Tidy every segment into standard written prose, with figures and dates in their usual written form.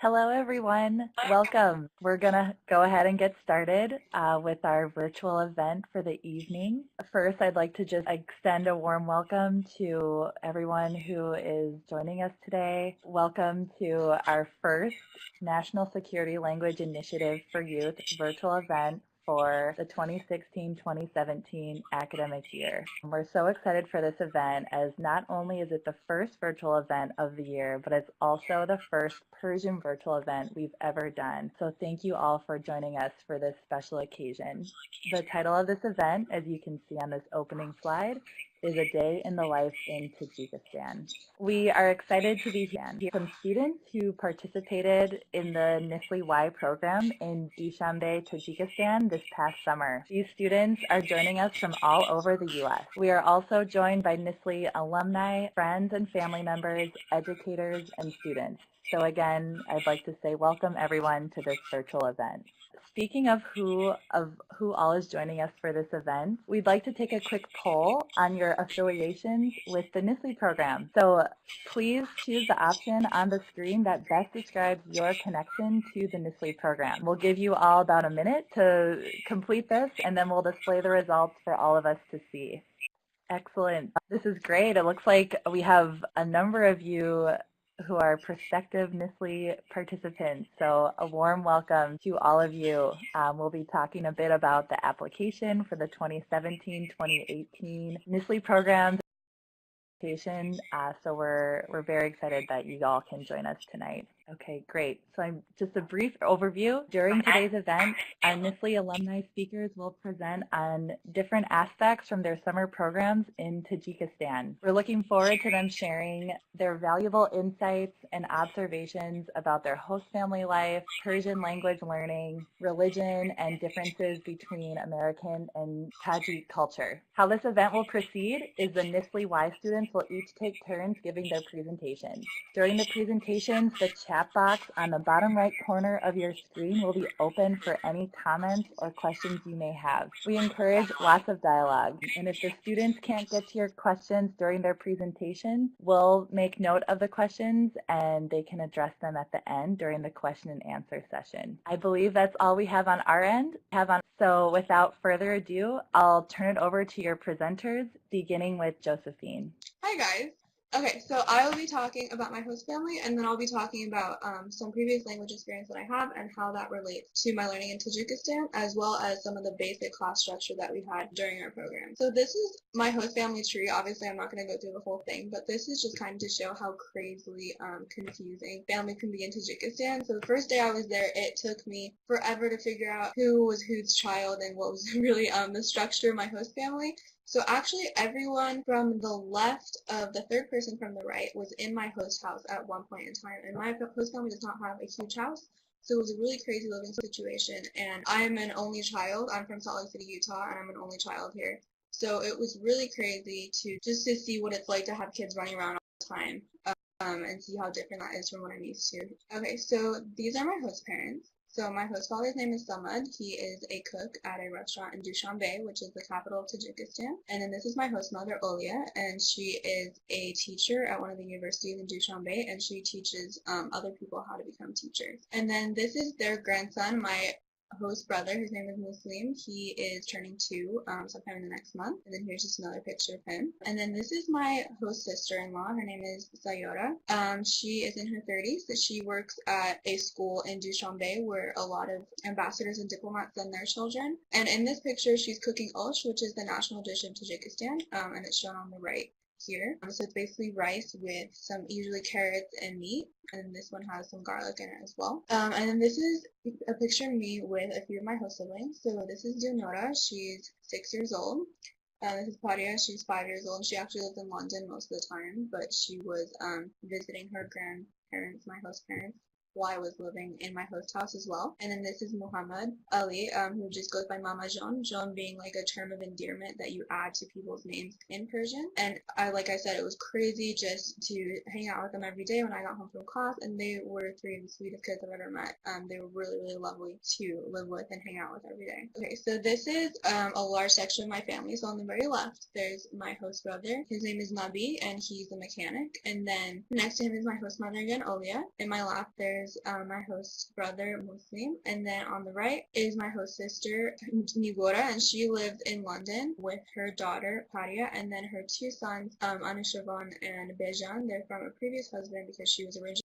Hello, everyone. Welcome. We're going to go ahead and get started with our virtual event for the evening. First, I'd like to just extend a warm welcome to everyone who is joining us today. Welcome to our first National Security Language Initiative for Youth virtual event for the 2016-2017 academic year. We're so excited for this event as not only is it the first virtual event of the year, but it's also the first Persian virtual event we've ever done. So thank you all for joining us for this special occasion. The title of this event, as you can see on this opening slide, is A Day in the Life in Tajikistan. We are excited to be here. Some students who participated in the NSLI-Y program in Dushanbe, Tajikistan this past summer. These students are joining us from all over the U.S. We are also joined by NSLI alumni, friends and family members, educators, and students. So again, I'd like to say welcome everyone to this virtual event. Speaking of who all is joining us for this event, we'd like to take a quick poll on your affiliations with the NSLI program. So please choose the option on the screen that best describes your connection to the NSLI program. We'll give you all about a minute to complete this, and then we'll display the results for all of us to see. Excellent. This is great. It looks like we have a number of you who are prospective NSLI participants. So a warm welcome to all of you. We'll be talking a bit about the application for the 2017-2018 NSLI programs. So we're very excited that you all can join us tonight. Okay, great. So just a brief overview. During today's event, our NSLI alumni speakers will present on different aspects from their summer programs in Tajikistan. We're looking forward to them sharing their valuable insights and observations about their host family life, Persian language learning, religion, and differences between American and Tajik culture. How this event will proceed is the NSLI-Y students will each take turns giving their presentations. During the presentations, the chat box on the bottom right corner of your screen will be open for any comments or questions you may have. We encourage lots of dialogue, and if the students can't get to your questions during their presentation, we'll make note of the questions and they can address them at the end during the question and answer session. I believe that's all we have on our end. So without further ado, I'll turn it over to your presenters, beginning with Josephine. Hi guys. Okay, so I will be talking about my host family, and then I'll be talking about some previous language experience that I have and how that relates to my learning in Tajikistan, as well as some of the basic class structure that we had during our program. So this is my host family tree. Obviously, I'm not going to go through the whole thing, but this is just kind of to show how crazily confusing family can be in Tajikistan. So the first day I was there, it took me forever to figure out who was whose child and what was really the structure of my host family. So actually everyone from the left of the third person from the right was in my host house at one point in time, and my host family does not have a huge house, so it was a really crazy living situation. And I'm an only child. I'm from Salt Lake City, Utah, and I'm an only child here. So it was really crazy to see what it's like to have kids running around all the time and see how different that is from what I'm used to. Okay, so these are my host parents. So my host father's name is Samad. He is a cook at a restaurant in Dushanbe, which is the capital of Tajikistan. And then this is my host mother, Olia, and she is a teacher at one of the universities in Dushanbe, and she teaches other people how to become teachers. And then this is their grandson, my host brother. His name is Muslim. He is turning 2 sometime in the next month. And then here's just another picture of him. And then this is my host sister-in-law. Her name is Sayora. She is in her 30s. So she works at a school in Dushanbe where a lot of ambassadors and diplomats send their children. And in this picture, she's cooking osh, which is the national dish of Tajikistan, and it's shown on the right here. So it's basically rice with some usually carrots and meat, and this one has some garlic in it as well. And then this is a picture of me with a few of my host siblings. So this is Leonora. She's 6 years old. This is Paria. She's 5 years old. She actually lives in London most of the time, but she was visiting her grandparents, my host parents, while I was living in my host house as well. And then this is Muhammad Ali, who just goes by Mama John, John being like a term of endearment that you add to people's names in Persian. And like I said, it was crazy just to hang out with them every day when I got home from class, and they were 3 of the sweetest kids I've ever met. They were really, really lovely to live with and hang out with every day. Okay, so this is a large section of my family. So on the very left, there's my host brother. His name is Nabi, and he's a mechanic. And then next to him is my host mother again, Olia. In my lap, there's there's my host brother, Muslim, and then on the right is my host sister, Nigora, and she lived in London with her daughter, Paria, and then her two sons, Anushavan and Bejan. They're from a previous husband because she was originally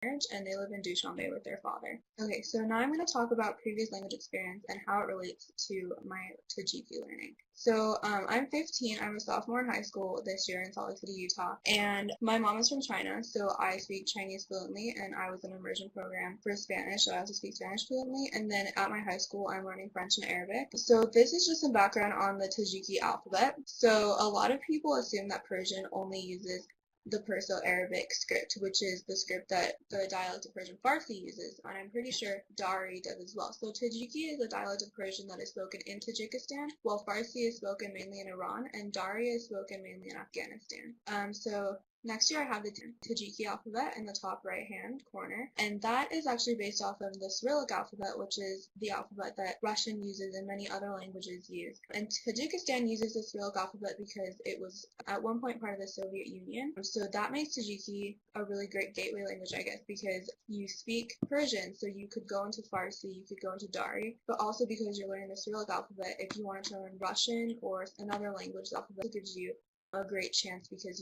marriage, and they live in Dushanbe with their father. Okay, so now I'm going to talk about previous language experience and how it relates to my Tajiki learning. So I'm 15. I'm a sophomore in high school this year in Salt Lake City, Utah, and my mom is from China, so I speak Chinese fluently, and I was in an immersion program for Spanish, so I also speak Spanish fluently, and then at my high school I'm learning French and Arabic. So this is just some background on the Tajiki alphabet. So a lot of people assume that Persian only uses the Perso-Arabic script, which is the script that the dialect of Persian Farsi uses, and I'm pretty sure Dari does as well. So Tajiki is a dialect of Persian that is spoken in Tajikistan, while Farsi is spoken mainly in Iran, and Dari is spoken mainly in Afghanistan. So next here I have the Tajiki alphabet in the top right-hand corner, and that is actually based off of the Cyrillic alphabet, which is the alphabet that Russian uses and many other languages use. And Tajikistan uses the Cyrillic alphabet because it was at one point part of the Soviet Union. So that makes Tajiki a really great gateway language, I guess, because you speak Persian, so you could go into Farsi, you could go into Dari, but also because you're learning the Cyrillic alphabet, if you wanted to learn Russian or another language, the alphabet gives you a great chance because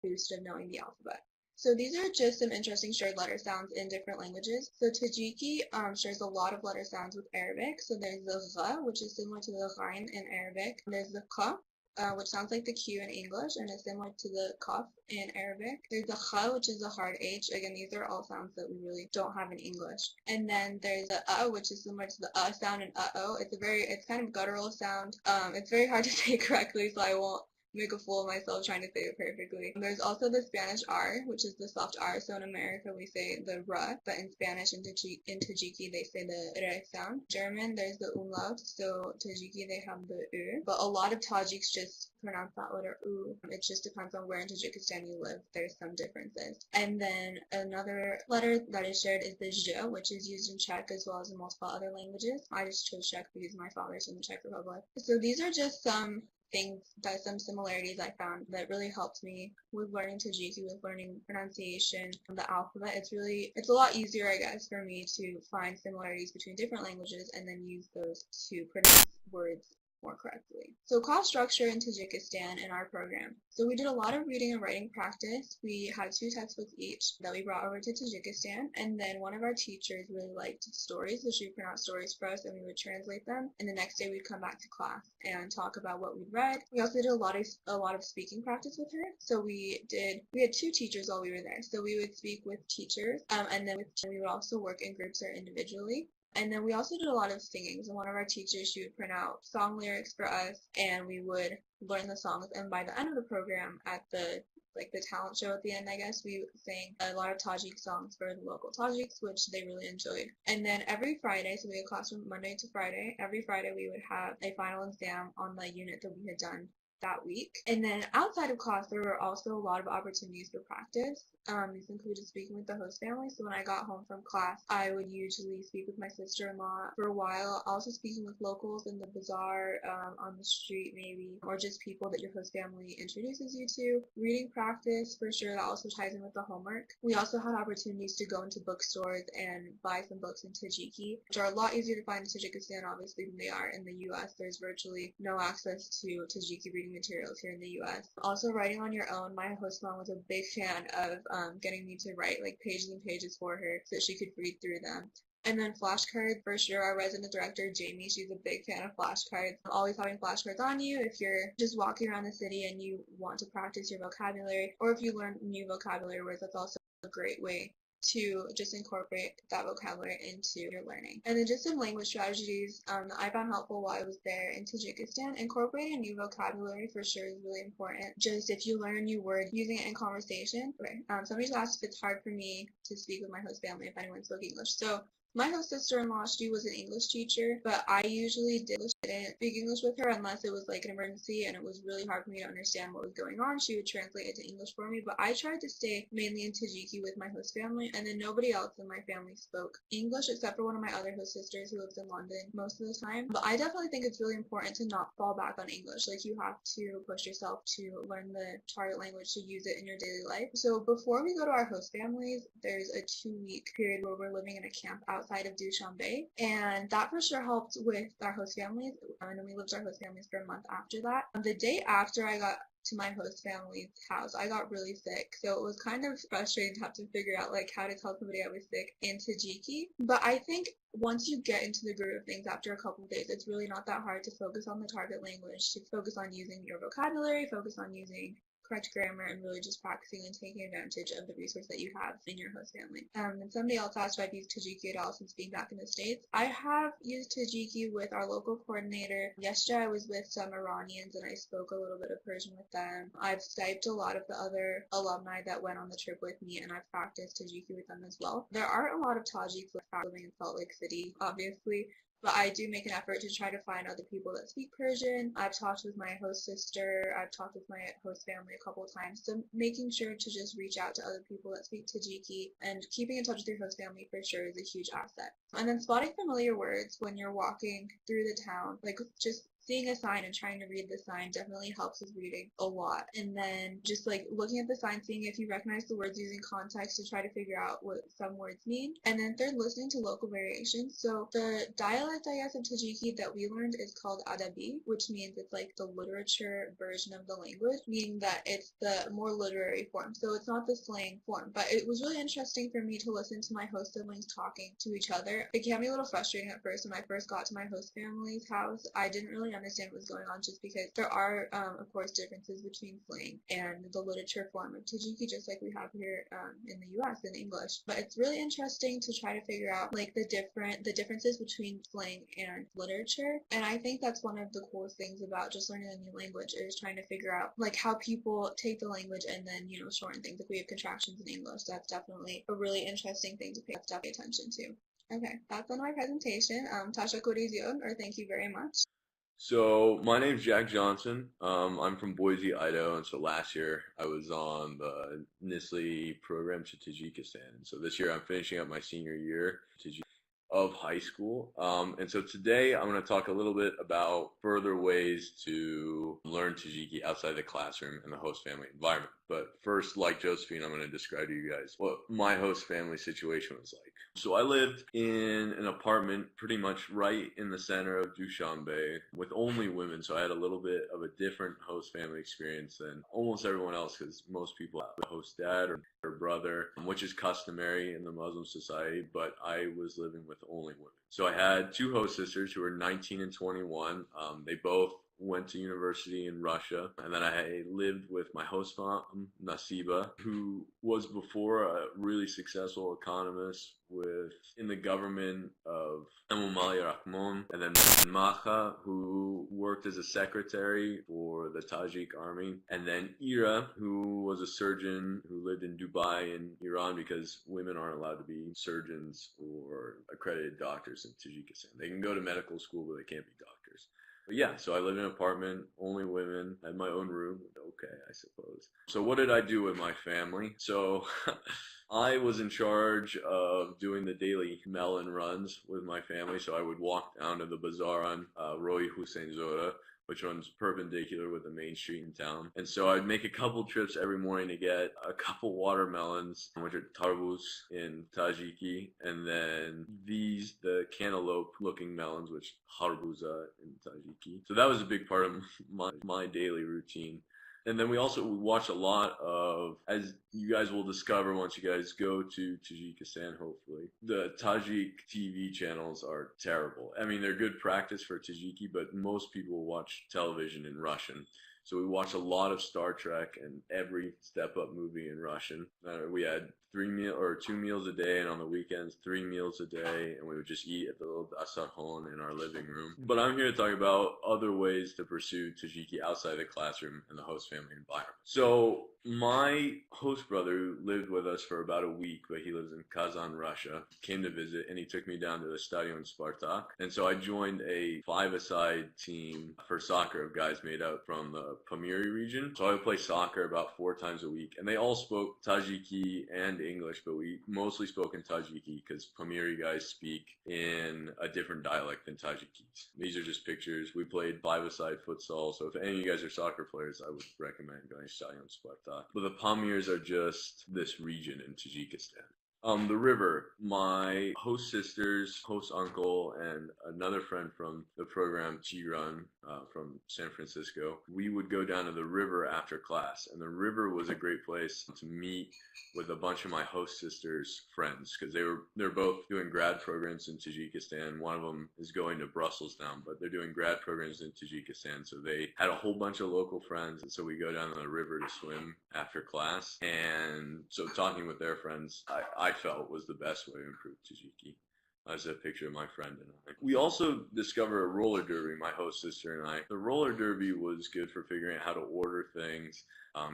boost of knowing the alphabet. So these are just some interesting shared letter sounds in different languages. So Tajiki shares a lot of letter sounds with Arabic. So there's the gha, which is similar to the ghain in Arabic. There's the ka, which sounds like the Q in English and is similar to the kaf in Arabic. There's the kha, which is a hard H. Again, these are all sounds that we really don't have in English. And then there's the which is similar to the sound in uh-oh. It's kind of guttural sound. It's very hard to say correctly, so I won't make a fool of myself trying to say it perfectly. There's also the Spanish R, which is the soft R. So in America we say the R, but in Spanish and in Tajiki they say the R sound. German, there's the umlaut, so Tajiki they have the U. But a lot of Tajiks just pronounce that letter U. It just depends on where in Tajikistan you live. There's some differences. And then another letter that is shared is the J, which is used in Czech as well as in multiple other languages. I just chose Czech because my father's from the Czech Republic. So these are just some some similarities I found that really helped me with learning Tajiki, with learning pronunciation of the alphabet. It's a lot easier, I guess, for me to find similarities between different languages and then use those to pronounce words more correctly. So class structure in Tajikistan in our program. So we did a lot of reading and writing practice. We had 2 textbooks each that we brought over to Tajikistan, and then one of our teachers really liked stories, so she would print out stories for us and we would translate them, and the next day we'd come back to class and talk about what we'd read. We also did a lot of speaking practice with her. So we had 2 teachers while we were there. So we would speak with teachers, and then we would also work in groups or individually. And then we also did a lot of singing. So one of our teachers, she would print out song lyrics for us, and we would learn the songs. And by the end of the program, at the talent show at the end, I guess, we sang a lot of Tajik songs for the local Tajiks, which they really enjoyed. And then every Friday, so we had class from Monday to Friday, every Friday we would have a final exam on the unit that we had done that week. And then outside of class, there were also a lot of opportunities for practice. These included speaking with the host family. So when I got home from class, I would usually speak with my sister-in-law for a while. Also speaking with locals in the bazaar, on the street maybe, or just people that your host family introduces you to. Reading practice, for sure, that also ties in with the homework. We also had opportunities to go into bookstores and buy some books in Tajiki, which are a lot easier to find in Tajikistan, obviously, than they are in the U.S. There's virtually no access to Tajiki reading materials here in the U.S. Also, writing on your own. My host mom was a big fan of getting me to write like pages and pages for her so she could read through them. And then flashcards, for sure, our resident director, Jamie, she's a big fan of flashcards. Always having flashcards on you if you're just walking around the city and you want to practice your vocabulary, or if you learn new vocabulary words, that's also a great way to just incorporate that vocabulary into your learning. And then just some language strategies that I found helpful while I was there in Tajikistan. Incorporating new vocabulary for sure is really important. Just if you learn a new word, using it in conversation. Okay. Somebody asked if it's hard for me to speak with my host family if anyone spoke English. So My host sister-in-law, she was an English teacher, but I usually didn't speak English with her unless it was like an emergency and it was really hard for me to understand what was going on. She would translate it to English for me, but I tried to stay mainly in Tajiki with my host family, and then nobody else in my family spoke English except for one of my other host sisters who lives in London most of the time. But I definitely think it's really important to not fall back on English. Like, you have to push yourself to learn the target language to use it in your daily life. So before we go to our host families, there's a 2-week period where we're living in a camp outside of Dushanbe, and that for sure helped with our host families, and then we lived our host families for a month after that. The day after I got to my host family's house, I got really sick, so it was kind of frustrating to have to figure out like how to tell somebody I was sick in Tajiki. But I think once you get into the groove of things after a couple of days, it's really not that hard to focus on the target language, to focus on using your vocabulary, focus on using correct grammar, and really just practicing and taking advantage of the resource that you have in your host family. And somebody else asked if I've used Tajiki at all since being back in the States. I have used Tajiki with our local coordinator. Yesterday I was with some Iranians and I spoke a little bit of Persian with them. I've Skyped a lot of the other alumni that went on the trip with me, and I've practiced Tajiki with them as well. There are a lot of Tajiks living in Salt Lake City, obviously, but I do make an effort to try to find other people that speak Persian. I've talked with my host sister, I've talked with my host family a couple of times, so making sure to just reach out to other people that speak Tajiki and keeping in touch with your host family for sure is a huge asset. And then spotting familiar words when you're walking through the town, like just seeing a sign and trying to read the sign definitely helps with reading a lot. And then just like looking at the sign, seeing if you recognize the words using context to try to figure out what some words mean. And then third, listening to local variations. So the dialect, I guess, of Tajiki that we learned is called Adabi, which means it's like the literature version of the language, meaning that it's the more literary form. So it's not the slang form. But it was really interesting for me to listen to my host siblings talking to each other. It can be a little frustrating at first. When I first got to my host family's house, I didn't really understand what was going on, just because there are, of course, differences between slang and the literature form of Tajiki, just like we have here in the U.S. in English. But it's really interesting to try to figure out like the differences between slang and literature. And I think that's one of the coolest things about just learning a new language, is trying to figure out like how people take the language and then, you know, shorten things. Like we have contractions in English. That's definitely a really interesting thing to pay attention to. Okay, that's on my presentation. Tasha Korizyon, or thank you very much. So my name's Jack Johnson. I'm from Boise, Idaho, and so last year I was on the NSLI program to Tajikistan. And so this year I'm finishing up my senior year of high school. And so today I'm going to talk a little bit about further ways to learn Tajiki outside the classroom and the host family environment. But first, like Josephine, I'm going to describe to you guys what my host family situation was like. So I lived in an apartment pretty much right in the center of Dushanbe with only women, so I had a little bit of a different host family experience than almost everyone else, because most people have a host dad or brother, which is customary in the Muslim society, but I was living with only women. So I had two host sisters who were 19 and 21. They both went to university in Russia, and then I lived with my host mom, Nasiba, who was before a really successful economist in the government of Emomali Rahmon, and then Maha, who worked as a secretary for the Tajik army, and then Ira, who was a surgeon who lived in Dubai in Iran, because women aren't allowed to be surgeons or accredited doctors in Tajikistan. They can go to medical school, but they can't be doctors. But yeah, so I lived in an apartment, only women, had my own room. Okay, I suppose. So what did I do with my family? So I was in charge of doing the daily melon runs with my family. So I would walk down to the bazaar on Roy Hussein Zora, which runs perpendicular with the main street in town. And so I'd make a couple trips every morning to get a couple watermelons, which are tarbus in Tajiki, and then the cantaloupe-looking melons, which harbuza in Tajiki. So that was a big part of my daily routine. And then we watch a lot of, as you guys will discover once you guys go to Tajikistan, hopefully, the Tajik TV channels are terrible. I mean, they're good practice for Tajiki, but most people watch television in Russian. So we watch a lot of Star Trek and every step-up movie in Russian. We had 2 meals a day, and on the weekends 3 meals a day, and we would just eat at the little dasarhon in our living room. But I'm here to talk about other ways to pursue Tajiki outside the classroom and the host family environment. So My host brother, who lived with us for about a week, but he lives in Kazan, Russia, came to visit, and he took me down to the Stadion Spartak. And so I joined a five-a-side team for soccer of guys made up from the Pamiri region. So I would play soccer about 4 times a week, and they all spoke Tajiki and English, but we mostly spoke in Tajiki because Pamiri guys speak in a different dialect than Tajikis. These are just pictures. We played five-a-side futsal, so if any of you guys are soccer players, I would recommend going to Stadion Spartak. But the Pamirs are just this region in Tajikistan. The river, my host sisters, host uncle, and another friend from the program, Chiran, from San Francisco, we would go down to the river after class. And the river was a great place to meet with a bunch of my host sisters' friends, because they're both doing grad programs in Tajikistan. One of them is going to Brussels now, but they're doing grad programs in Tajikistan. So they had a whole bunch of local friends, and so we go down to the river to swim after class. And so talking with their friends, I felt was the best way to improve Tajiki. That's a picture of my friend and I. We also discovered a roller derby, my host sister and I. The roller derby was good for figuring out how to order things.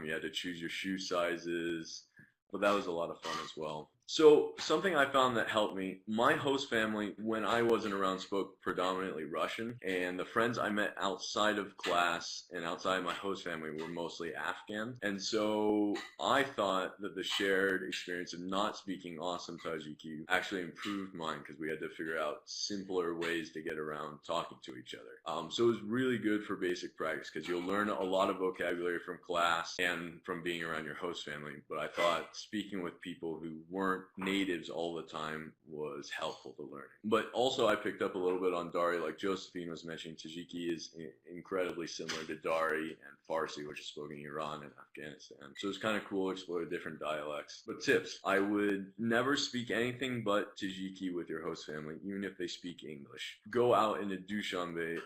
You had to choose your shoe sizes, but that was a lot of fun as well. So something I found that helped me, my host family, when I wasn't around, spoke predominantly Russian, and the friends I met outside of class and outside my host family were mostly Afghan. And so I thought that the shared experience of not speaking awesome Tajiki actually improved mine, because we had to figure out simpler ways to get around talking to each other. So it was really good for basic practice, because you'll learn a lot of vocabulary from class and from being around your host family. But I thought speaking with people who weren't natives all the time was helpful to learning. But also I picked up a little bit on Dari, like Josephine was mentioning. Tajiki is incredibly similar to Dari and Farsi, which is spoken in Iran and Afghanistan. So it's kind of cool to explore different dialects. But tips, I would never speak anything but Tajiki with your host family, even if they speak English. Go out into Dushanbe.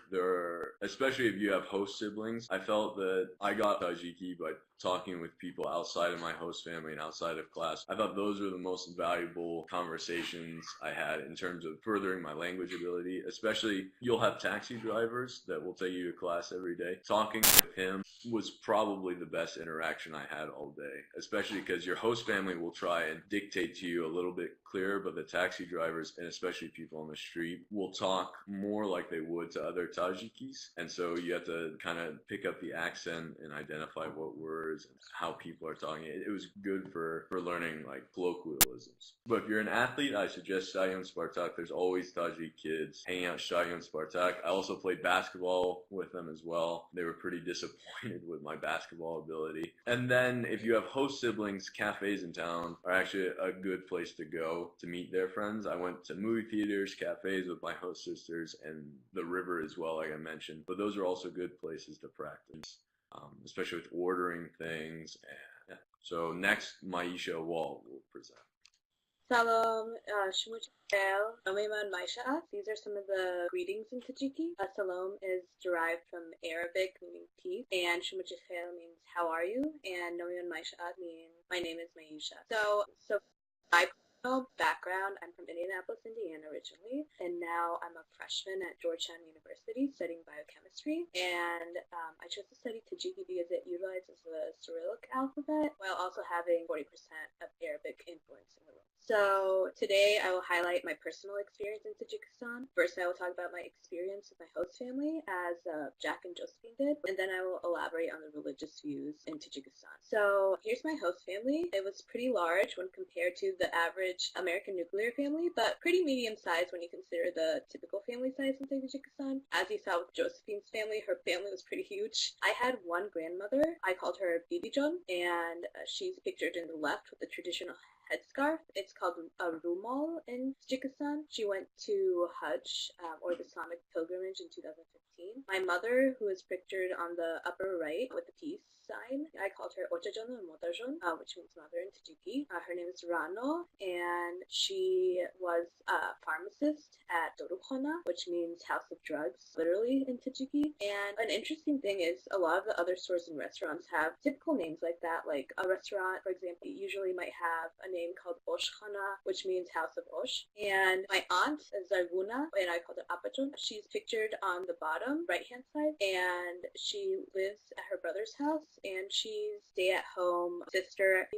Especially if you have host siblings, I felt that I got Tajiki by talking with people outside of my host family and outside of class. I thought those were the most valuable conversations I had in terms of furthering my language ability. Especially, you'll have taxi drivers that will take you to class every day. Talking with him was probably the best interaction I had all day, especially because your host family will try and dictate to you a little bit clearer, but the taxi drivers, and especially people on the street, will talk more like they would to other Tajikis. And so you have to kind of pick up the accent and identify what words and how people are talking. It was good for learning like colloquialisms. But if you're an athlete, I suggest Stadion Spartak. There's always Tajik kids hanging out Stadion Spartak. I also played basketball with them as well. They were pretty disappointed with my basketball ability. And then if you have host siblings, cafes in town are actually a good place to go to meet their friends. I went to movie theaters, cafes with my host sisters, and the river as well, like I mentioned. But those are also good places to practice, especially with ordering things. And, yeah. So next, Maisha Wall will present. Salam, Shumuchel, Amiman Maisha. These are some of the greetings in Tajiki. Salam is derived from Arabic, meaning peace, and Shumuchel means how are you, and Nomiman Maisha means my name is Maisha. So my personal background, I'm from Indianapolis, Indiana originally, and now I'm a freshman at Georgetown University studying biochemistry, and I chose to study Tajiki because it utilizes the Cyrillic alphabet while also having 40% of Arabic influence in the room. So today I will highlight my personal experience in Tajikistan. First I will talk about my experience with my host family, as Jack and Josephine did, and then I will elaborate on the religious views in Tajikistan. So here's my host family. It was pretty large when compared to the average American nuclear family, but pretty medium-sized when you consider the typical family size in Tajikistan. As you saw with Josephine's family, her family was pretty huge. I had one grandmother. I called her Bibi John, and she's pictured in the left with the traditional headscarf. It's called a rumal in Tajikistan. She went to Hajj, or the Islamic pilgrimage, in 2015. My mother, who is pictured on the upper right with the peace sign, I called her Ochajon and Motajon, which means mother in Tajiki. Her name is Rano, and she was a pharmacist at Dorukhana, which means house of drugs, literally in Tajiki. And an interesting thing is a lot of the other stores and restaurants have typical names like that. Like a restaurant, for example, usually might have a name called Oshkhana, which means House of Osh. And my aunt, Zarguna, and I called her Apachon, she's pictured on the bottom right-hand side, and she lives at her brother's house, and she's stay-at-home sister.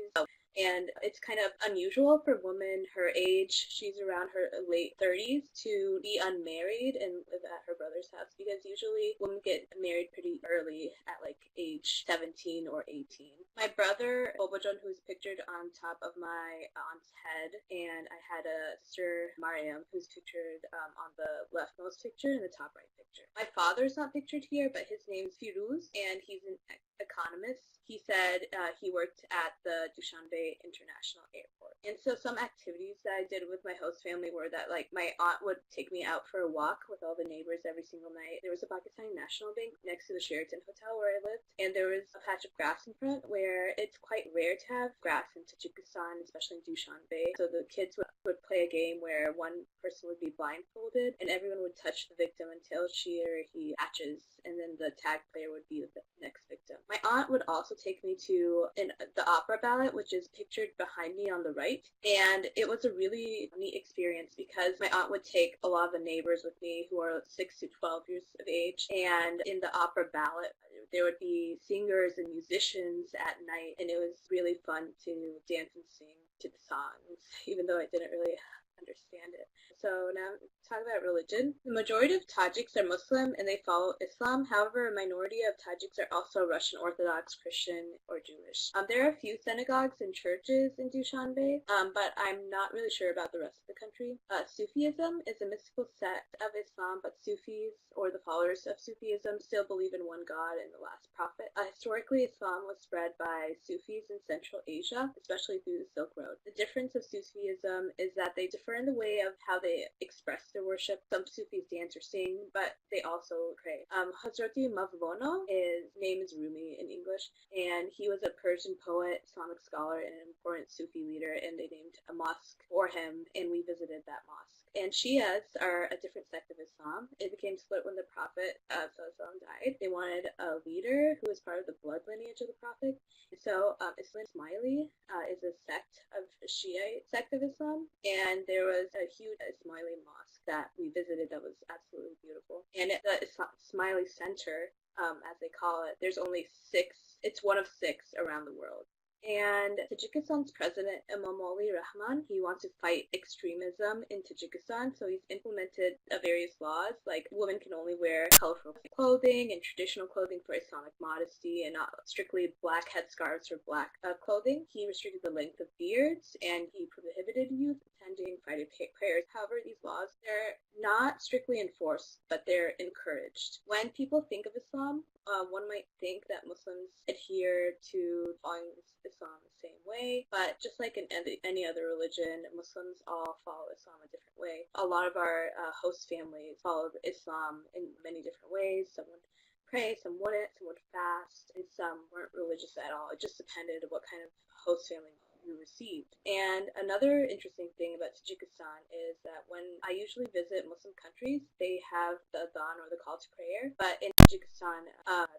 And it's kind of unusual for a woman her age, she's around her late 30s, to be unmarried and live at her brother's house, because usually women get married pretty early at like age 17 or 18. My brother, Bobojon, who's pictured on top of my aunt's head, and I had a sister, Mariam, who's pictured on the leftmost picture and the top right picture. My father's not pictured here, but his name's Firuz, and he's an economist. He said he worked at the Dushanbe International Airport. And so some activities that I did with my host family were that, like, my aunt would take me out for a walk with all the neighbors every single night. There was a Pakistani National Bank next to the Sheraton Hotel where I lived, and there was a patch of grass in front where it's quite rare to have grass in Tajikistan, especially in Dushanbe. So the kids would play a game where one person would be blindfolded and everyone would touch the victim until she or he catches, and then the tag player would be the next victim. My aunt would also take me to the opera ballet, which is pictured behind me on the right, and it was a really neat experience because my aunt would take a lot of the neighbors with me who are 6 to 12 years of age, and in the opera ballet there would be singers and musicians at night, and it was really fun to dance and sing to the songs, even though I didn't really understand it. So now talk about religion. The majority of Tajiks are Muslim and they follow Islam. However, a minority of Tajiks are also Russian Orthodox, Christian, or Jewish. There are a few synagogues and churches in Dushanbe, but I'm not really sure about the rest of the country. Sufism is a mystical sect of Islam, but Sufis, or the followers of Sufism, still believe in one God and the last prophet. Historically, Islam was spread by Sufis in Central Asia, especially through the Silk Road. The difference of Sufism is that they differ in the way of how they express their worship. Some Sufis dance or sing, but they also pray. Hazrati Mavlono, his name is Rumi in English, and he was a Persian poet, Islamic scholar, and an important Sufi leader, and they named a mosque for him, and we visited that mosque. And Shias are a different sect of Islam. It became split when the Prophet Sallallahu died. They wanted a leader who was part of the blood lineage of the Prophet. So Ismaili is a sect of Shiite sect of Islam, and there was a huge Ismaili mosque that we visited that was absolutely beautiful. And at the Ismaili Center, as they call it, there's only 6. It's one of 6 around the world. And Tajikistan's president, Emomali Rahman, he wants to fight extremism in Tajikistan, so he's implemented various laws, like women can only wear colorful clothing and traditional clothing for Islamic modesty, and not strictly black headscarves or black clothing. He restricted the length of beards, and he prohibited youth attending Friday prayers. However, these laws, they're not strictly enforced, but they're encouraged. When people think of Islam, one might think that Muslims adhere to following Islam the same way, but just like in any other religion, Muslims all follow Islam a different way. A lot of our host families followed Islam in many different ways. Some would pray, some wouldn't, some would fast, and some weren't religious at all. It just depended on what kind of host family you received. And another interesting thing about Tajikistan is that when I usually visit Muslim countries, they have the adhan or the call to prayer, but in Tajikistan,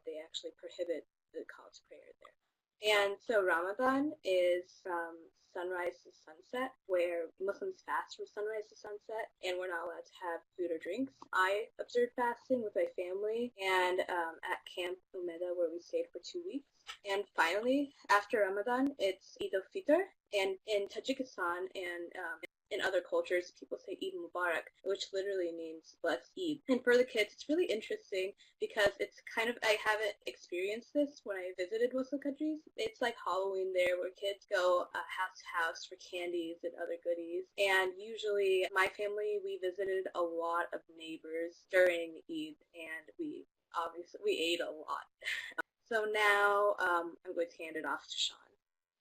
they actually prohibit the call to prayer there. And so Ramadan is from sunrise to sunset, where Muslims fast from sunrise to sunset, and we're not allowed to have food or drinks. I observed fasting with my family and at Camp Umeda, where we stayed for 2 weeks. And finally, after Ramadan, it's Eid al-Fitr, and in Tajikistan and in other cultures, people say Eid Mubarak, which literally means blessed Eid. And for the kids, it's really interesting because it's kind of, I haven't experienced this when I visited Muslim countries. It's like Halloween there, where kids go house to house for candies and other goodies. And usually, my family, we visited a lot of neighbors during Eid, and we ate a lot. So now I'm going to hand it off to Sean.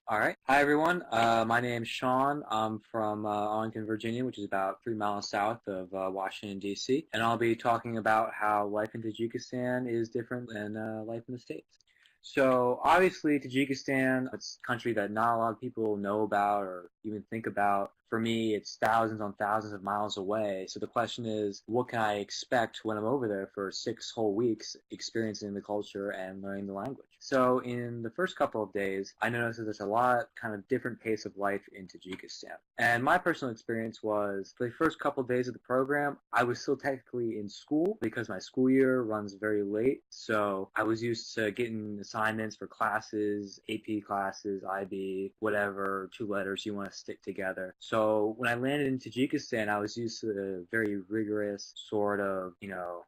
All right. Hi, everyone. My name is Sean. I'm from Arlington, Virginia, which is about 3 miles south of Washington, D.C. And I'll be talking about how life in Tajikistan is different than life in the States. So obviously Tajikistan, it's a country that not a lot of people know about or even think about. for me, it's thousands on thousands of miles away. So the question is, what can I expect when I'm over there for 6 whole weeks experiencing the culture and learning the language? So in the first couple of days, I noticed that there's a lot kind of different pace of life in Tajikistan. And my personal experience was for the first couple of days of the program, I was still technically in school because my school year runs very late. So I was used to getting assignments for classes, AP classes, IB, whatever, 2 letters you want to stick together. So when I landed in Tajikistan, I was used to the very rigorous sort of,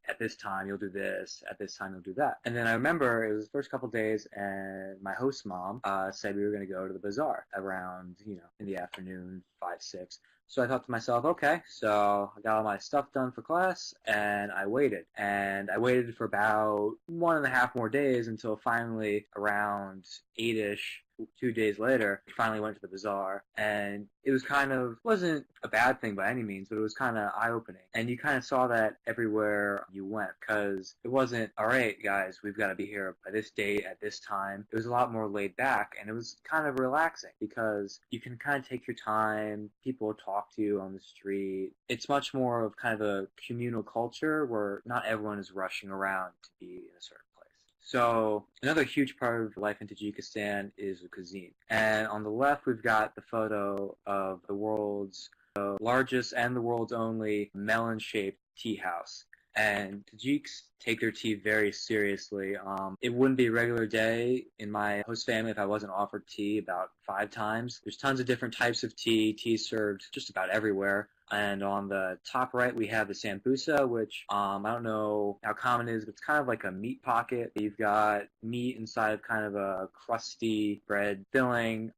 at this time you'll do this, at this time you'll do that. And then I remember it was the first couple of days, and my host mom said we were going to go to the bazaar around, in the afternoon, 5, 6. So I thought to myself, okay, so I got all my stuff done for class, and I waited. And I waited for about 1.5 more days until finally around 8-ish, 2 days later, we finally went to the bazaar, and it was wasn't a bad thing by any means, but it was kind of eye-opening. And you kind of saw that everywhere you went, because it wasn't, all right, guys, we've got to be here by this date at this time. It was a lot more laid back, and it was kind of relaxing, because you can kind of take your time, people talk to you on the street. It's much more of kind of a communal culture where not everyone is rushing around to be in a certain place. So another huge part of life in Tajikistan is the cuisine. And on the left, we've got the photo of the world's largest and the world's only melon-shaped tea house. And Tajiks take their tea very seriously. It wouldn't be a regular day in my host family if I wasn't offered tea about 5 times. There's tons of different types of tea served just about everywhere. And on the top right, we have the sambusa, which I don't know how common it is, but it's kind of like a meat pocket. You've got meat inside of kind of a crusty bread filling.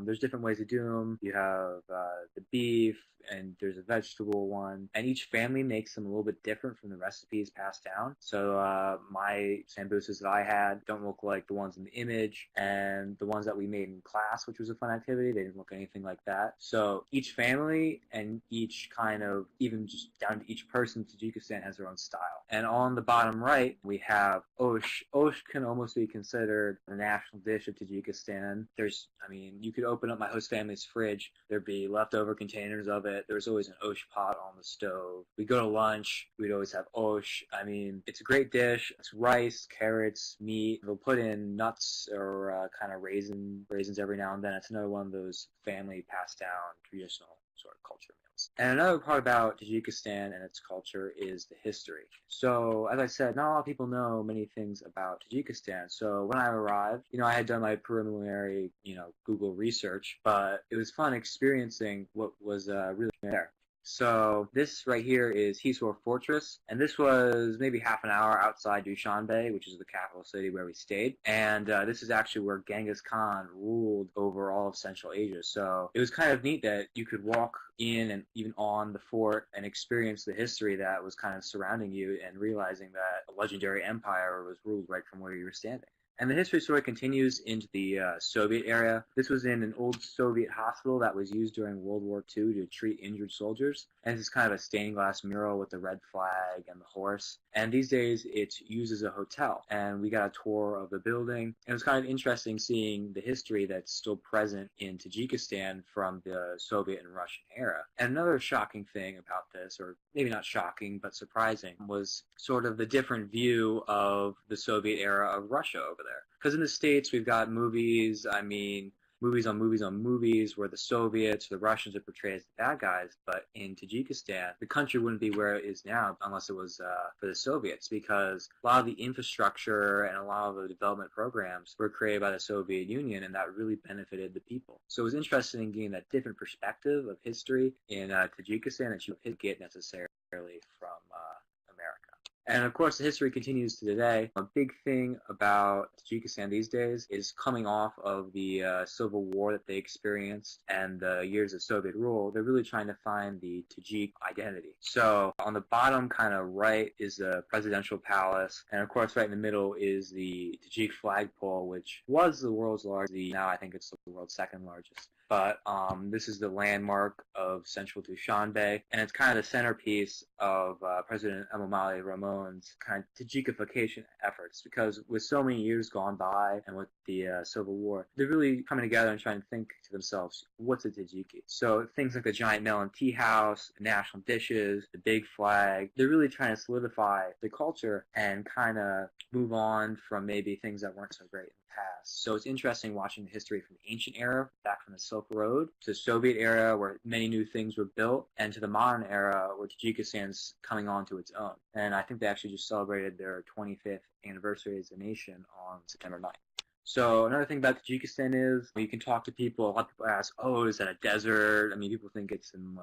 There's different ways to do them. You have the beef, and there's a vegetable one. And each family makes them a little bit different from the recipes passed down. So my sambusas that I had don't look like the ones in the image, and the ones that we made in class, which was a fun activity, they didn't look anything like that. So each family and each kind of, even just down to each person in Tajikistan has their own style. And on the bottom right, we have osh. Osh can almost be considered the national dish of Tajikistan. You could open up my host family's fridge. There'd be leftover containers of it. There's always an osh pot on the stove. We go to lunch, we'd always have osh. It's a great dish. It's rice, carrots, meat. They'll put in nuts or kind of raisins every now and then. It's another one of those family passed down traditional sort of culture meals. And another part about Tajikistan and its culture is the history. So, as I said, not a lot of people know many things about Tajikistan. So when I arrived, I had done my preliminary, Google research, but it was fun experiencing what was really there. So this right here is Hisor Fortress, and this was maybe half an hour outside Dushanbe, which is the capital city where we stayed. And this is actually where Genghis Khan ruled over all of Central Asia. So it was kind of neat that you could walk in and even on the fort and experience the history that was kind of surrounding you, and realizing that a legendary empire was ruled right from where you were standing. And the history story continues into the Soviet era. This was in an old Soviet hospital that was used during World War II to treat injured soldiers. And this is kind of a stained glass mural with the red flag and the horse. And these days it's used as a hotel. And we got a tour of the building. And it was kind of interesting seeing the history that's still present in Tajikistan from the Soviet and Russian era. And another shocking thing about this, or maybe not shocking, but surprising, was sort of the different view of the Soviet era of Russia over there. Because in the States, we've got movies on movies where the Soviets or the Russians are portrayed as the bad guys. But in Tajikistan, the country wouldn't be where it is now unless it was for the Soviets, because a lot of the infrastructure and a lot of the development programs were created by the Soviet Union, and that really benefited the people. So it was interesting in getting that different perspective of history in Tajikistan that you couldn't get necessarily from America. And of course, the history continues to today. A big thing about Tajikistan these days is coming off of the civil war that they experienced and the years of Soviet rule. They're really trying to find the Tajik identity. So on the bottom kind of right is the presidential palace. And of course, right in the middle is the Tajik flagpole, which was the world's largest. Now I think it's the world's second largest. but this is the landmark of central Dushanbe, and it's kind of the centerpiece of President Emomali Ramon's kind of Tajikification efforts, because with so many years gone by and with the Civil War, they're really coming together and trying to think to themselves, what's a Tajiki? So things like the giant melon tea house, the national dishes, the big flag, they're really trying to solidify the culture and kind of move on from maybe things that weren't so great in the past. So it's interesting watching the history from the ancient era, back from the Silk Road, to the Soviet era where many new things were built, and to the modern era where Tajikistan's coming on to its own. And I think they actually just celebrated their 25th anniversary as a nation on September 9th. So another thing about Tajikistan is you can talk to people. A lot of people ask, oh, is that a desert? I mean, people think it's in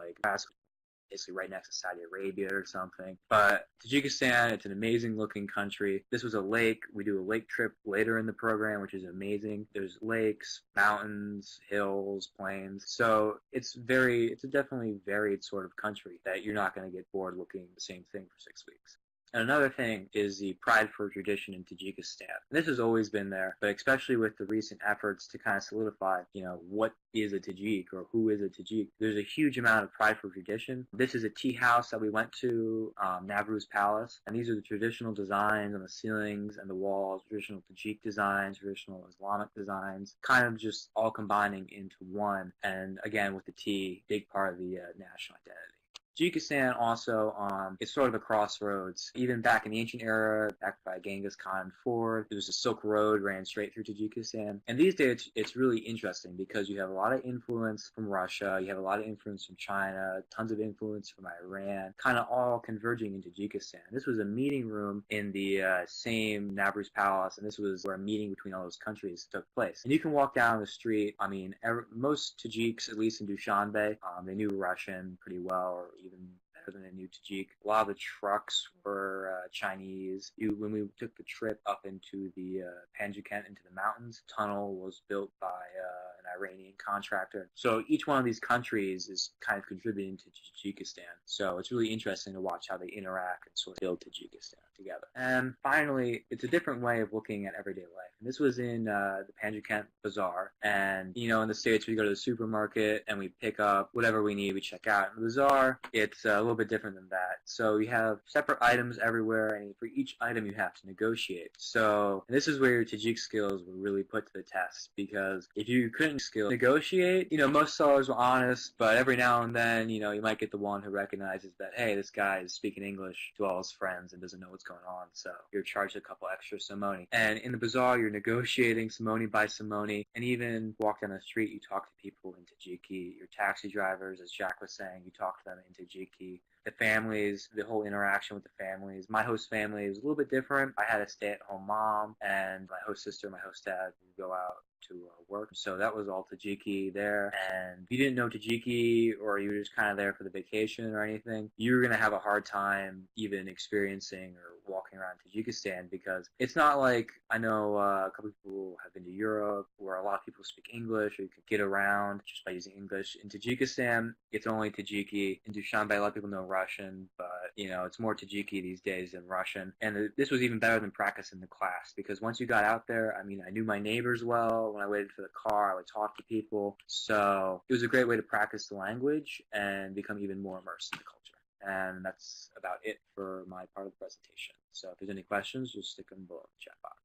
basically right next to Saudi Arabia or something. But Tajikistan, it's an amazing looking country. This was a lake. We do a lake trip later in the program, which is amazing. There's lakes, mountains, hills, plains. So it's a definitely varied sort of country that you're not going to get bored looking the same thing for 6 weeks. And another thing is the pride for tradition in Tajikistan. This has always been there, but especially with the recent efforts to kind of solidify, what is a Tajik or who is a Tajik, there's a huge amount of pride for tradition. This is a tea house that we went to, Navru's Palace, and these are the traditional designs on the ceilings and the walls, traditional Tajik designs, traditional Islamic designs, kind of just all combining into one. And again, with the tea, big part of the national identity. Tajikistan also is sort of a crossroads. Even back in the ancient era, back by Genghis Khan IV, there was a Silk Road ran straight through Tajikistan. And these days, it's really interesting because you have a lot of influence from Russia, you have a lot of influence from China, tons of influence from Iran, kind of all converging in Tajikistan. This was a meeting room in the same Navru's Palace, and this was where a meeting between all those countries took place. And you can walk down the street. I mean, most Tajiks, at least in Dushanbe, they knew Russian pretty well, or even better than they knew Tajik. A lot of the trucks were Chinese. When we took the trip up into the Panjikent, into the mountains, tunnel was built by an Iranian contractor. So each one of these countries is kind of contributing to Tajikistan. So it's really interesting to watch how they interact and sort of build Tajikistan together. And finally, it's a different way of looking at everyday life. And this was in the Panjikent Bazaar. And, in the States, we go to the supermarket and we pick up whatever we need, we check out. In the bazaar, it's a little bit different than that. So you have separate items everywhere, and for each item you have to negotiate. So this is where your Tajik skills were really put to the test, because if you couldn't negotiate, most sellers were honest, but every now and then, you might get the one who recognizes that, hey, this guy is speaking English to all his friends and doesn't know what's going on, so you're charged a couple extra simoni. And in the bazaar, you're negotiating simoni by simoni, and even walk down the street, you talk to people in Tajiki. Your taxi drivers, as Jack was saying, you talk to them in Tajiki. The families, the whole interaction with the families. My host family was a little bit different. I had a stay-at-home mom, and my host sister, my host dad would go out to work. So that was all Tajiki there. And if you didn't know Tajiki, or you were just kind of there for the vacation or anything, you were going to have a hard time even experiencing or walking around Tajikistan, because it's not like, I know a couple of people have been to Europe where a lot of people speak English, or you can get around just by using English. In Tajikistan, it's only Tajiki. In Dushanbe, a lot of people know Russian, but it's more Tajiki these days than Russian. And this was even better than practice in the class, because once you got out there, I knew my neighbors well. When I waited for the car, I would talk to people. So it was a great way to practice the language and become even more immersed in the culture. And that's about it for my part of the presentation. So if there's any questions, just stick them below in the chat box.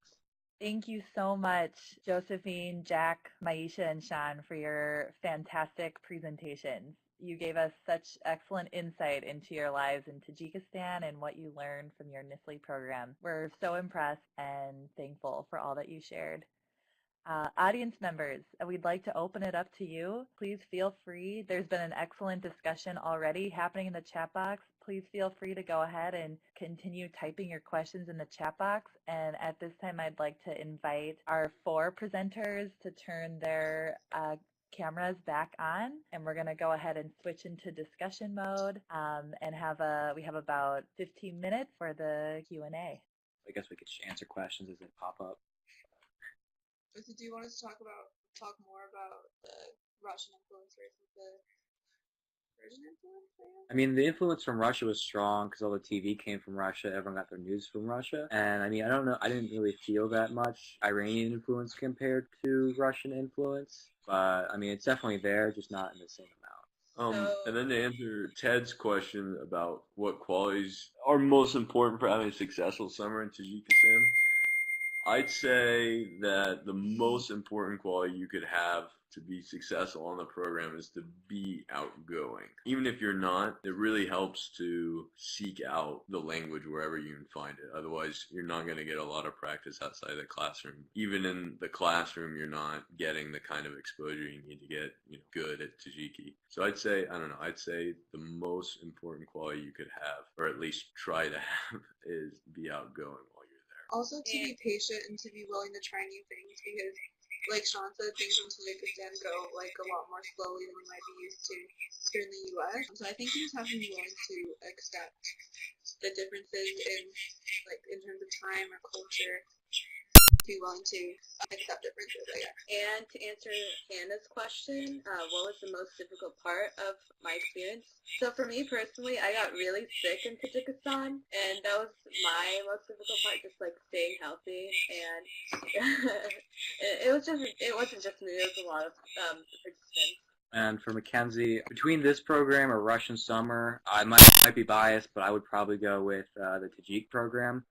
Thank you so much, Josephine, Jack, Maisha, and Sean, for your fantastic presentations. You gave us such excellent insight into your lives in Tajikistan and what you learned from your NSLI program. We're so impressed and thankful for all that you shared. Audience members, we'd like to open it up to you. Please feel free. There's been an excellent discussion already happening in the chat box. Please feel free to go ahead and continue typing your questions in the chat box. And at this time, I'd like to invite our 4 presenters to turn their cameras back on, and we're going to go ahead and switch into discussion mode and we have about 15 minutes for the Q&A. I guess we could answer questions as they pop up. So do you want us to talk more about the Russian influence versus the Persian influence, I guess? I mean, the influence from Russia was strong because all the TV came from Russia. Everyone got their news from Russia. And I mean, I don't know. I didn't really feel that much Iranian influence compared to Russian influence. But I mean, it's definitely there, just not in the same amount. And then to answer Ted's question about what qualities are most important for having a successful summer in Tajikistan, I'd say that the most important quality you could have to be successful on the program is to be outgoing. Even if you're not, it really helps to seek out the language wherever you can find it. Otherwise, you're not going to get a lot of practice outside of the classroom. Even in the classroom, you're not getting the kind of exposure you need to get, good at Tajiki. So I'd say the most important quality you could have, or at least try to have, is be outgoing while you're there. Also to be patient and to be willing to try new things because, like Sean said, things in Tajikistan go like a lot more slowly than we might be used to here in the U.S. So I think you just have to be willing to accept the differences in terms of time or culture. Be willing to accept differences, I guess. And to answer Hannah's question, what was the most difficult part of my experience? So for me personally, I got really sick in Tajikistan, and that was my most difficult part, just like staying healthy. And it wasn't just me; it was a lot of participants. And for Mackenzie, between this program or Russian summer, I might be biased, but I would probably go with the Tajik program.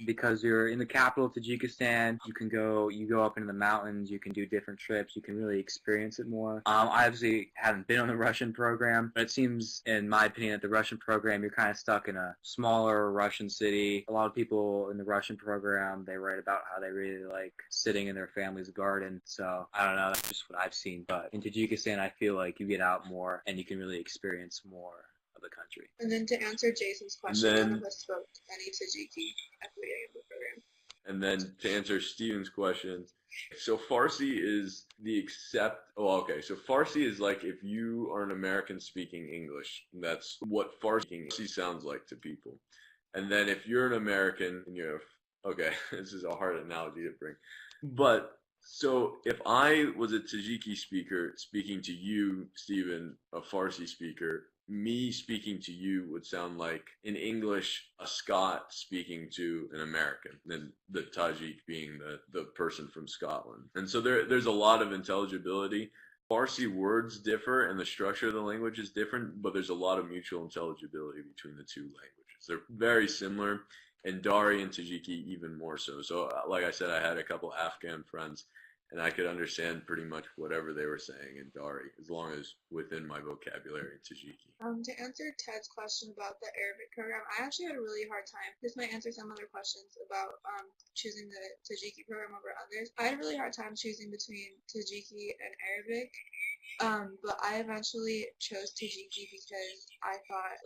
Because you're in the capital of Tajikistan, you go up into the mountains, you can do different trips, you can really experience it more. I obviously haven't been on the Russian program, but it seems, in my opinion, that the Russian program, you're kind of stuck in a smaller Russian city. A lot of people in the Russian program, they write about how they really like sitting in their family's garden. So, I don't know, that's just what I've seen. But in Tajikistan, I feel like you get out more and you can really experience more of the country. And then to answer Jason's question, none of us spoke any Tajiki at the beginning of the program. And then to answer Steven's question, so Farsi is so Farsi is like if you are an American speaking English, that's what Farsi sounds like to people. And then if you're an American and this is a hard analogy to bring, but so if I was a Tajiki speaker speaking to you, Steven, a Farsi speaker, me speaking to you would sound like, in English, a Scot speaking to an American, and the Tajik being the person from Scotland. And so there's a lot of intelligibility. Farsi words differ, and the structure of the language is different, but there's a lot of mutual intelligibility between the two languages. They're very similar, and Dari and Tajiki even more so. So, like I said, I had a couple Afghan friends, and I could understand pretty much whatever they were saying in Dari, as long as within my vocabulary in Tajiki. To answer Ted's question about the Arabic program, I actually had a really hard time. This might answer some other questions about choosing the Tajiki program over others. I had a really hard time choosing between Tajiki and Arabic. But I eventually chose Tajiki because I thought,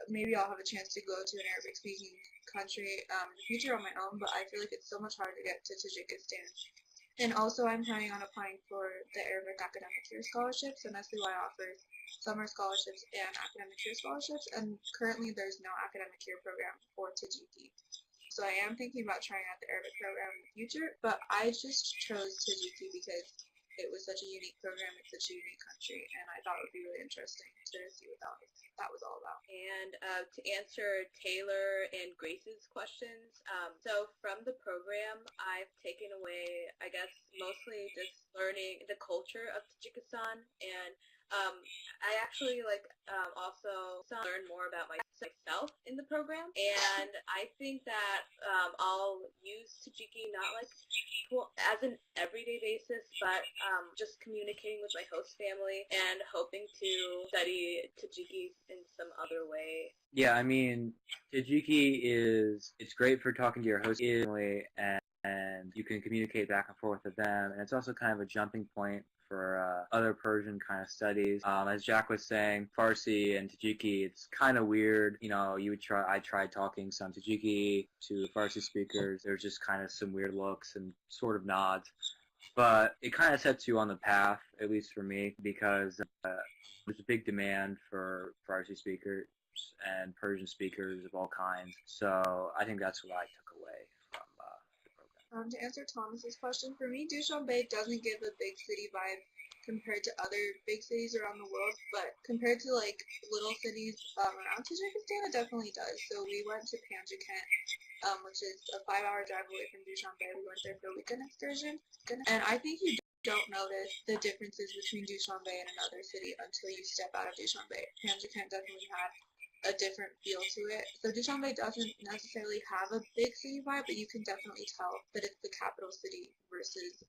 maybe I'll have a chance to go to an Arabic-speaking country in the future on my own, but I feel like it's so much harder to get to Tajikistan. And also, I'm planning on applying for the Arabic Academic Year Scholarships, and NSLI-Y offers summer scholarships and academic year scholarships, and currently there's no academic year program for Tajiki. So I am thinking about trying out the Arabic program in the future, but I just chose Tajiki because it was such a unique program, it's such a unique country, and I thought it would be really interesting to see what that was all about. And to answer Taylor and Grace's questions, so from the program, I've taken away, I guess, mostly just learning the culture of Tajikistan, and I actually also learned more about myself in the program, and I think that I'll use Tajiki not as an everyday basis, but just communicating with my host family and hoping to study Tajiki in some other way. Yeah, I mean, Tajiki it's great for talking to your host family, and you can communicate back and forth with them, and it's also kind of a jumping point for other Persian kind of studies. As Jack was saying, Farsi and Tajiki, it's kind of weird. I tried talking some Tajiki to Farsi speakers. There's just kind of some weird looks and sort of nods. But it kind of sets you on the path, at least for me, because there's a big demand for Farsi speakers and Persian speakers of all kinds. So I think that's what I took away from the program. To answer Thomas's question, for me, Dushanbe doesn't give a big city vibe compared to other big cities around the world, but compared to like little cities around Tajikistan, it definitely does. So we went to Panjikent, which is a 5-hour drive away from Dushanbe. We went there for a weekend excursion, and I think you don't notice the differences between Dushanbe and another city until you step out of Dushanbe. Panjikent definitely had a different feel to it. So Dushanbe doesn't necessarily have a big city vibe, but you can definitely tell that it's the capital city versus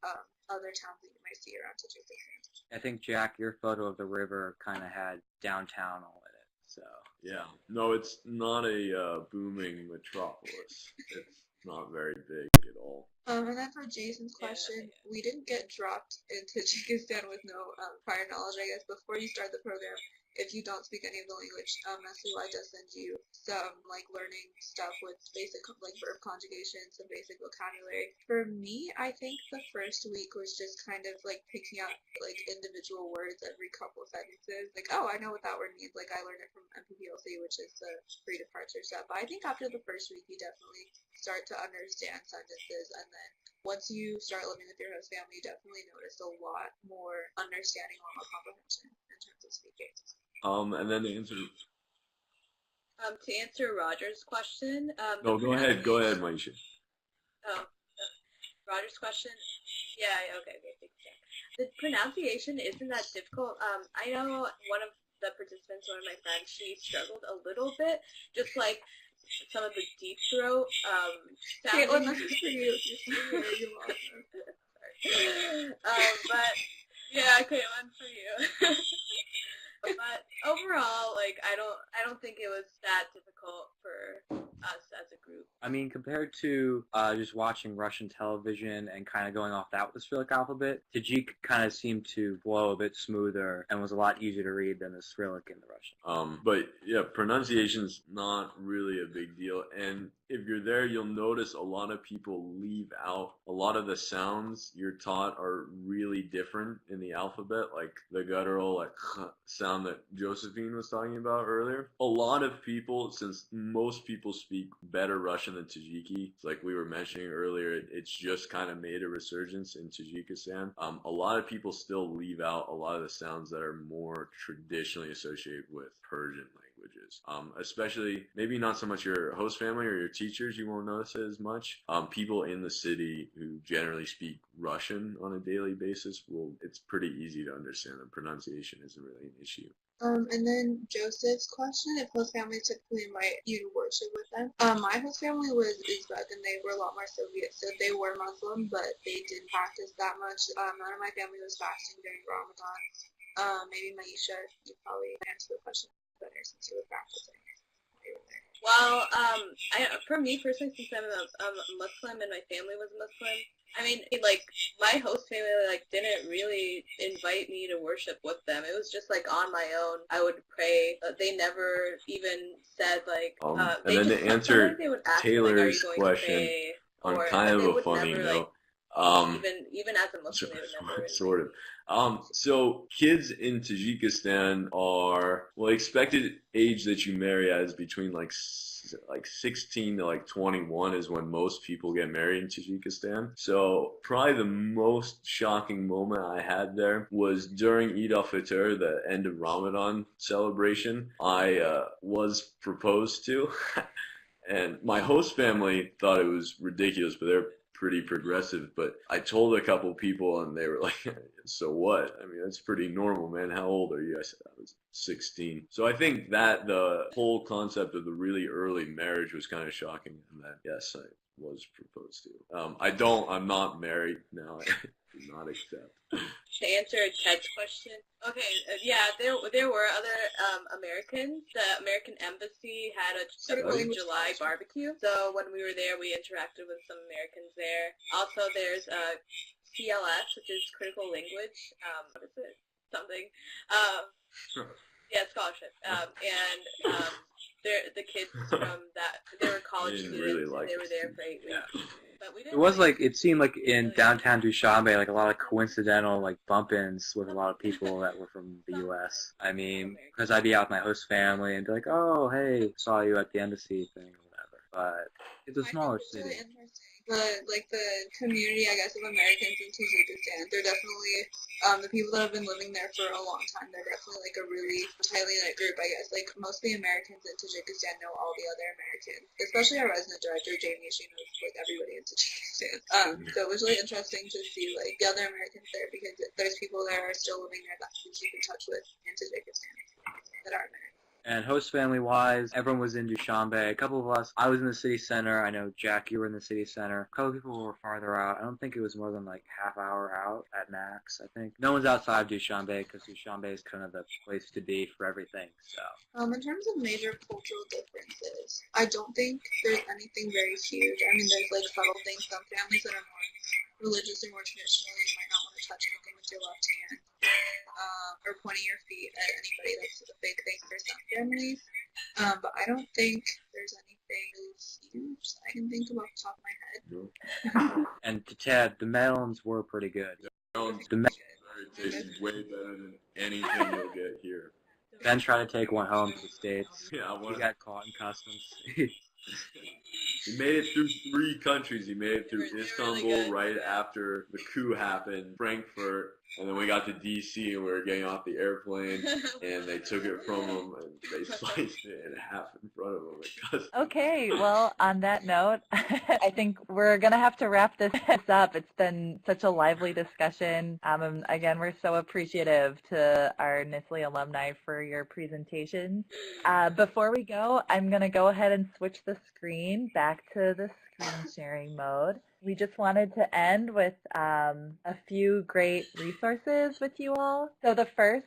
other towns that you might see around Tajikistan. I think, Jack, your photo of the river kind of had downtown all in it. So Yeah. No, it's not a booming metropolis. It's not very big at all. And then for Jason's question, we didn't get dropped in Tajikistan with no prior knowledge, I guess. Before you start the program, if you don't speak any of the language, NSLI-Y does send you some like learning stuff with basic like verb conjugation, some basic vocabulary. For me, I think the first week was just kind of like picking up like individual words every couple of sentences. Like, oh, I know what that word means. Like I learned it from MPPLC, which is the pre-departure stuff. But I think after the first week, you definitely start to understand sentences, and then once you start living with your host family, you definitely notice a lot more understanding, a lot more comprehension in terms of speaking. And then the answer. To answer Roger's question. No, go ahead, Maisha. Roger's question. Yeah. Okay. Thanks, Jack. The pronunciation isn't that difficult. I know one of the participants, one of my friends, she struggled a little bit, just like some of the deep throat sounding. Caitlin, this is for you. Sorry. But yeah, Caitlin, for you. But overall, like I don't think it was that difficult for us as a group. I mean, compared to just watching Russian television and kind of going off that with the Cyrillic alphabet, Tajik kind of seemed to flow a bit smoother and was a lot easier to read than the Cyrillic and the Russian. But yeah, pronunciation's not really a big deal, and if you're there, you'll notice a lot of people leave out a lot of the sounds you're taught are really different in the alphabet, like the guttural like sound that Josephine was talking about earlier. A lot of people, since most people speak better Russian than Tajiki, like we were mentioning earlier, it's just kind of made a resurgence in Tajikistan. A lot of people still leave out a lot of the sounds that are more traditionally associated with Persian languages. Especially, maybe not so much your host family or your teachers, you won't notice it as much. People in the city who generally speak Russian on a daily basis, it's pretty easy to understand. The pronunciation isn't really an issue. And then Joseph's question, if host families typically invite you to worship with them. My host family was Uzbek, and they were a lot more Soviet, so they were Muslim, but they didn't practice that much. None of my family was fasting during Ramadan. Maybe Maisha, you probably answer the question better since you were practicing. Well, for me personally, since I'm a Muslim and my family was Muslim, I mean, like, my host family, like, didn't really invite me to worship with them. It was just, like, on my own. I would pray. They never even said, like, and then to answer Taylor's question on kind of a funny note, even as a Muslim, they would never. Sort of. So kids in Tajikistan are, well, expected age that you marry at is between like 16 to like 21 is when most people get married in Tajikistan. So probably the most shocking moment I had there was during Eid al-Fitr, the end of Ramadan celebration. I was proposed to, and my host family thought it was ridiculous, but they're pretty progressive. But I told a couple people, and they were like, so what? I mean, that's pretty normal, man. How old are you? I said I was 16. So I think that the whole concept of the really early marriage was kind of shocking, and that, yes, I was proposed to. I'm not married now. I do not accept. To answer Ted's question, okay, yeah, there were other Americans. The American Embassy had a 4th of July barbecue, so when we were there, we interacted with some Americans there. Also, there's CLS, which is critical language. What is it? Something. Yeah, scholarship. And the kids from that, they were college students. Really like they were there for 8 weeks. Yeah. But we didn't it was like, it seemed like in downtown Dushanbe, like a lot of coincidental like bump-ins with a lot of people that were from the U.S. I mean, because I'd be out with my host family and be like, oh, hey, saw you at the embassy thing or whatever. But it's a smaller city. Really interesting the community, I guess, of Americans in Tajikistan. They're definitely the people that have been living there for a long time. They're definitely like a really tightly knit group, I guess. Like most of the Americans in Tajikistan know all the other Americans, especially our resident director Jamie. She knows like everybody in Tajikistan. So it was really interesting to see like the other Americans there because there's people there are still living there that we keep in touch with in Tajikistan that are American. And host family-wise, everyone was in Dushanbe. A couple of us, I was in the city center. I know, Jack, you were in the city center. A couple of people were farther out. I don't think it was more than like half hour out at max, I think. No one's outside of Dushanbe because Dushanbe is kind of the place to be for everything, so. In terms of major cultural differences, I don't think there's anything very huge. I mean, there's like subtle things. Some families that are more religious or more traditional, you might not want to touch anything with your left hand. Or pointing your feet at anybody. That's a big thing for some families. But I don't think there's anything huge that I can think of off the top of my head. And to Ted, the melons were pretty good. The tastes way better than anything you'll get here. Ben tried to take one home to the States. Yeah, He got caught in customs. He made it through 3 countries. He made it through Istanbul right after the coup happened, Frankfurt, and then we got to D.C. and we were getting off the airplane, and they took it from him and they sliced it in half in front of him. Okay, well, on that note, I think we're going to have to wrap this up. It's been such a lively discussion. Again, we're so appreciative to our NSLI alumni for your presentation. Before we go, I'm going to go ahead and switch the screen back to the screen sharing mode. We just wanted to end with a few great resources with you all. So the first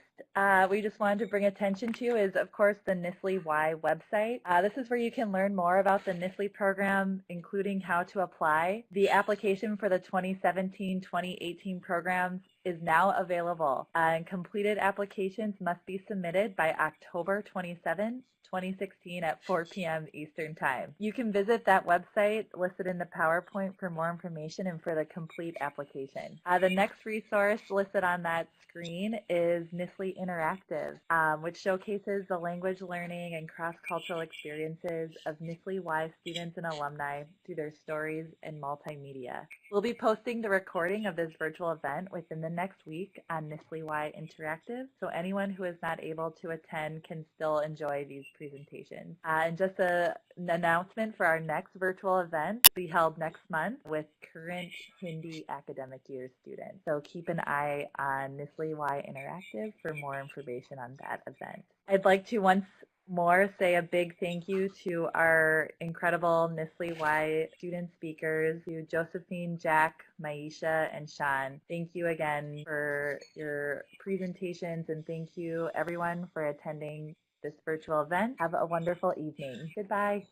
we just wanted to bring attention to is, of course, the NSLI-Y website. This is where you can learn more about the NSLI program, including how to apply. The application for the 2017-2018 programs is now available, and completed applications must be submitted by October 27, 2016 at 4 p.m. Eastern Time. You can visit that website listed in the PowerPoint for more information and for the complete application. The next resource listed on that screen is NSLI-Y Interactive, which showcases the language learning and cross-cultural experiences of NSLI-Y students and alumni through their stories and multimedia. We'll be posting the recording of this virtual event within the next week on NSLI-Y Interactive, so anyone who is not able to attend can still enjoy these presentations. And just an announcement for our next virtual event will be held next month with current Hindi academic year students. So keep an eye on NSLI-Y Interactive for more information on that event. I'd like to once more say a big thank you to our incredible NSLI-Y student speakers, to Josephine, Jack, Maisha, and Sean. Thank you again for your presentations, and thank you everyone for attending this virtual event. Have a wonderful evening. Goodbye.